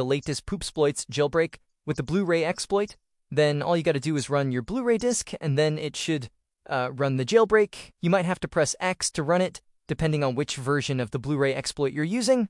the latest Poopsploits jailbreak with the Blu-ray exploit, then all you got to do is run your Blu-ray disc, and then it should run the jailbreak. You might have to press X to run it, depending on which version of the Blu-ray exploit you're using.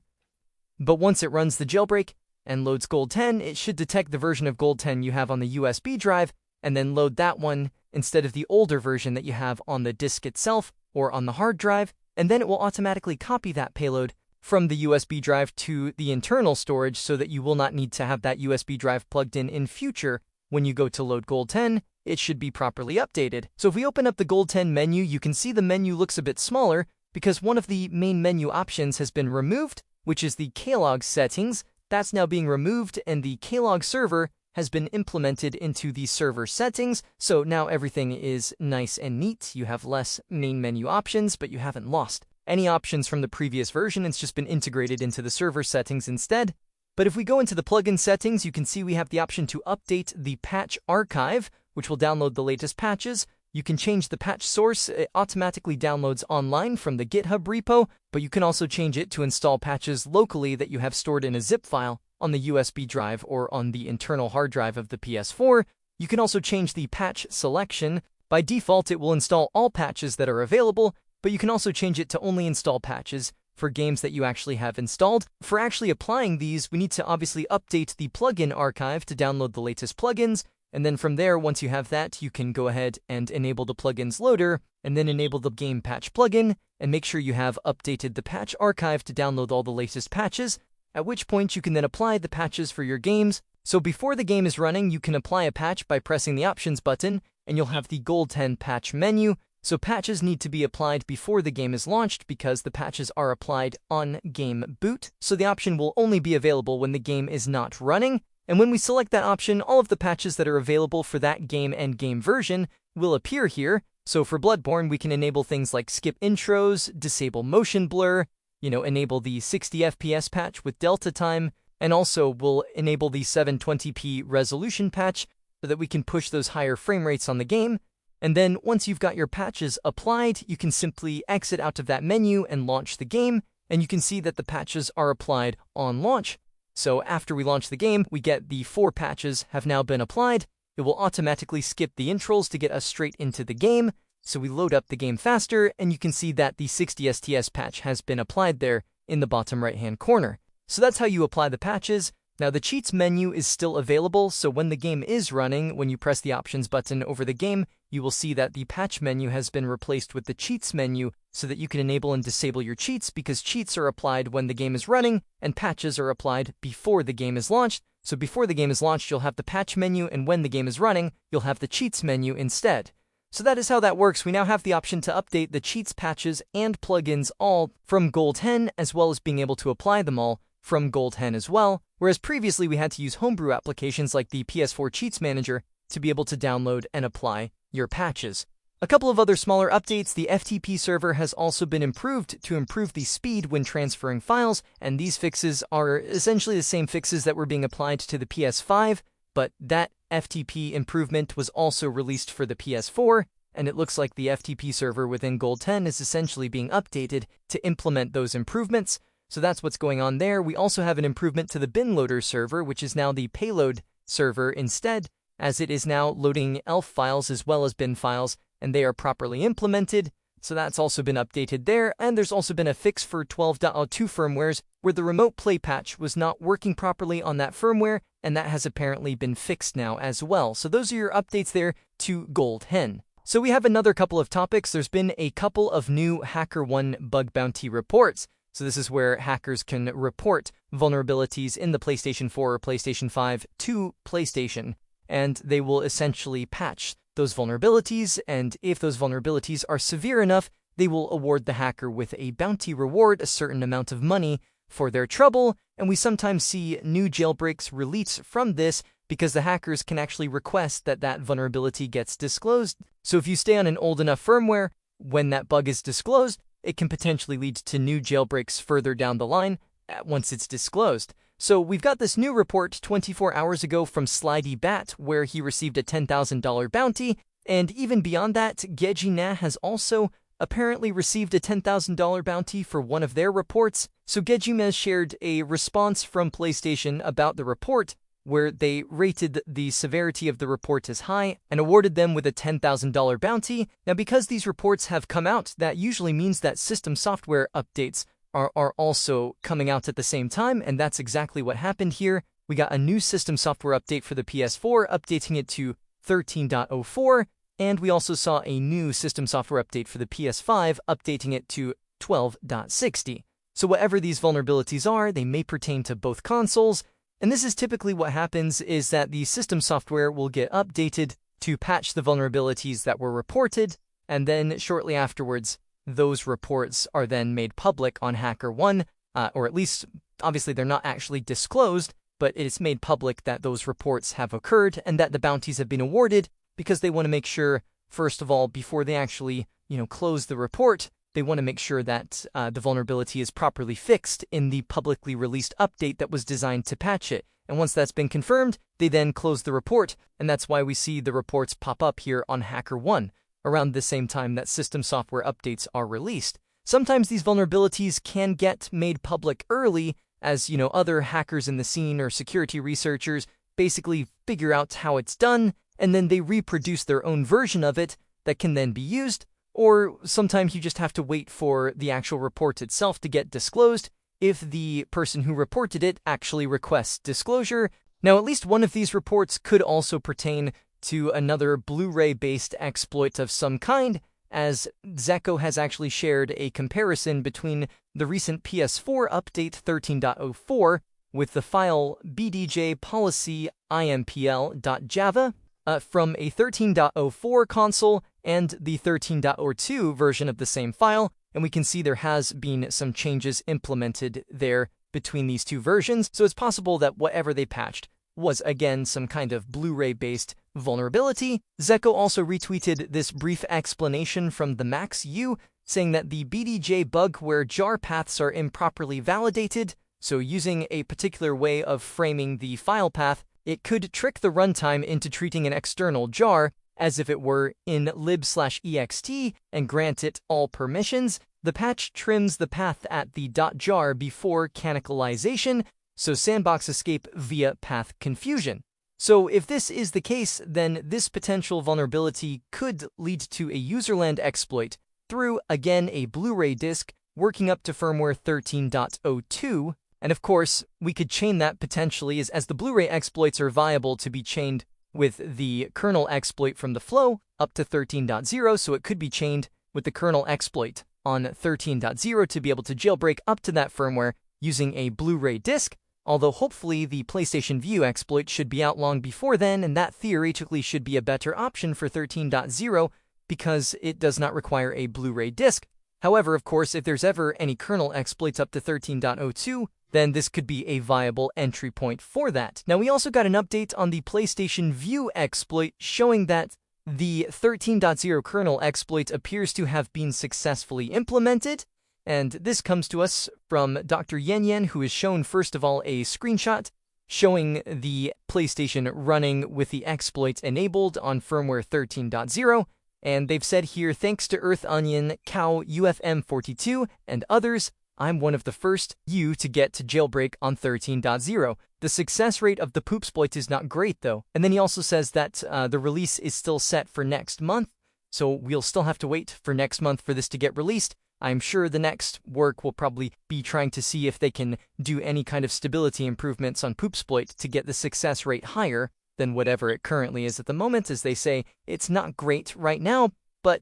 But once it runs the jailbreak and loads GoldHEN, it should detect the version of GoldHEN you have on the USB drive, and then load that one instead of the older version that you have on the disk itself or on the hard drive, and then it will automatically copy that payload from the USB drive to the internal storage so that you will not need to have that USB drive plugged in future. When you go to load GoldHEN, it should be properly updated. So if we open up the GoldHEN menu, you can see the menu looks a bit smaller because one of the main menu options has been removed, which is the Klog settings. That's now being removed, and the Klog server has been implemented into the server settings, so now everything is nice and neat. You have less main menu options, but you haven't lost any options from the previous version. It's just been integrated into the server settings instead. But if we go into the plugin settings, you can see we have the option to update the patch archive, which will download the latest patches. You can change the patch source. It automatically downloads online from the GitHub repo, but you can also change it to install patches locally that you have stored in a zip file on the USB drive or on the internal hard drive of the PS4. You can also change the patch selection. By default, it will install all patches that are available, but you can also change it to only install patches for games that you actually have installed. For actually applying these, we need to obviously update the plugin archive to download the latest plugins, and then from there, once you have that, you can go ahead and enable the plugins loader, and then enable the game patch plugin, and make sure you have updated the patch archive to download all the latest patches, at which point you can then apply the patches for your games. So before the game is running, you can apply a patch by pressing the Options button, and you'll have the GoldHEN patch menu. So patches need to be applied before the game is launched because the patches are applied on game boot. So the option will only be available when the game is not running. And when we select that option, all of the patches that are available for that game and game version will appear here. So for Bloodborne, we can enable things like skip intros, disable motion blur, enable the 60 FPS patch with delta time, and also we'll enable the 720p resolution patch so that we can push those higher frame rates on the game. And then once you've got your patches applied, you can simply exit out of that menu and launch the game, and you can see that the patches are applied on launch. So after we launch the game, we get the 4 patches have now been applied. It will automatically skip the intros to get us straight into the game. So we load up the game faster, and you can see that the 60 STS patch has been applied there in the bottom right-hand corner. So that's how you apply the patches. Now the cheats menu is still available, so when the game is running, when you press the Options button over the game, you will see that the patch menu has been replaced with the cheats menu so that you can enable and disable your cheats, because cheats are applied when the game is running and patches are applied before the game is launched. So before the game is launched, you'll have the patch menu, and when the game is running, you'll have the cheats menu instead. So that is how that works. We now have the option to update the cheats, patches, and plugins all from GoldHEN, as well as being able to apply them all from GoldHEN as well, whereas previously we had to use Homebrew applications like the PS4 Cheats Manager to be able to download and apply your patches. A couple of other smaller updates: the FTP server has also been improved to improve the speed when transferring files, and these fixes are essentially the same fixes that were being applied to the PS5, but that FTP improvement was also released for the PS4, and it looks like the FTP server within GoldHEN is essentially being updated to implement those improvements. So that's what's going on there. We also have an improvement to the bin loader server, which is now the payload server instead, as it is now loading ELF files as well as bin files, and they are properly implemented. So that's also been updated there. And there's also been a fix for 12.02 firmwares where the remote play patch was not working properly on that firmware, and that has apparently been fixed now as well. So those are your updates there to GoldHEN. So we have another couple of topics. There's been a couple of new HackerOne bug bounty reports. So this is where hackers can report vulnerabilities in the PlayStation 4 or PlayStation 5 to PlayStation, and they will essentially patch those vulnerabilities, and if those vulnerabilities are severe enough, they will award the hacker with a bounty reward, a certain amount of money for their trouble, and we sometimes see new jailbreaks release from this because the hackers can actually request that that vulnerability gets disclosed. So if you stay on an old enough firmware, when that bug is disclosed, it can potentially lead to new jailbreaks further down the line once it's disclosed. So we've got this new report 24 hours ago from Slidy Bat, where he received a $10,000 bounty, and even beyond that, Gejina has also apparently received a $10,000 bounty for one of their reports. So GoldHEN shared a response from PlayStation about the report, where they rated the severity of the report as high and awarded them with a $10,000 bounty. Now, because these reports have come out, that usually means that system software updates are also coming out at the same time, and that's exactly what happened here. We got a new system software update for the PS4, updating it to 13.04, and we also saw a new system software update for the PS5, updating it to 12.60. So whatever these vulnerabilities are, they may pertain to both consoles, and this is typically what happens, is that the system software will get updated to patch the vulnerabilities that were reported, and then shortly afterwards, those reports are then made public on HackerOne, or at least, obviously they're not actually disclosed, but it's made public that those reports have occurred and that the bounties have been awarded, because they want to make sure, first of all, before they actually, close the report, they want to make sure that the vulnerability is properly fixed in the publicly released update that was designed to patch it. And once that's been confirmed, they then close the report, and that's why we see the reports pop up here on HackerOne around the same time that system software updates are released. Sometimes these vulnerabilities can get made public early, as other hackers in the scene or security researchers basically figure out how it's done, and then they reproduce their own version of it that can then be used. Or sometimes you just have to wait for the actual report itself to get disclosed if the person who reported it actually requests disclosure. Now, at least one of these reports could also pertain to another Blu-ray-based exploit of some kind, as Zecco has actually shared a comparison between the recent PS4 update 13.04 with the file bdj policy impl.java from a 13.04 console and the 13.02 version of the same file, and we can see there has been some changes implemented there between these two versions, so it's possible that whatever they patched was again some kind of Blu-ray-based vulnerability. Zecco also retweeted this brief explanation from the MaxU, saying that the BDJ bug where jar paths are improperly validated, so using a particular way of framing the file path, it could trick the runtime into treating an external jar as if it were in lib/ext and grant it all permissions. The patch trims the path at the .jar before canonicalization, so sandbox escape via path confusion. So if this is the case, then this potential vulnerability could lead to a userland exploit through, again, a Blu-ray disc working up to firmware 13.02. And of course, we could chain that potentially as the Blu-ray exploits are viable to be chained with the kernel exploit from the flow up to 13.0, so it could be chained with the kernel exploit on 13.0 to be able to jailbreak up to that firmware using a Blu-ray disc, although hopefully the PlayStation Vue exploit should be out long before then, and that theoretically should be a better option for 13.0 because it does not require a Blu-ray disc. However, of course, if there's ever any kernel exploits up to 13.02, then this could be a viable entry point for that. Now, we also got an update on the PlayStation Vue exploit showing that the 13.0 kernel exploit appears to have been successfully implemented, and this comes to us from Dr. Yen, who has shown, first of all, a screenshot showing the PlayStation running with the exploit enabled on firmware 13.0, and they've said here, thanks to Earth Onion, Cow, UFM42, and others, I'm one of the first to get to jailbreak on 13.0. The success rate of the poopsploit is not great, though. And then he also says that the release is still set for next month, so we'll still have to wait for next month for this to get released. I'm sure the next work will probably be trying to see if they can do any kind of stability improvements on poopsploit to get the success rate higher than whatever it currently is at the moment. As they say, it's not great right now, but,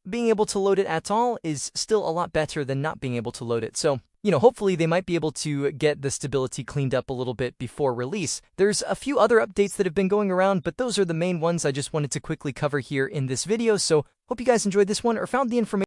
being able to load it at all is still a lot better than not being able to load it. So, hopefully they might be able to get the stability cleaned up a little bit before release. There's a few other updates that have been going around, but those are the main ones I just wanted to quickly cover here in this video. So, hope you guys enjoyed this one or found the information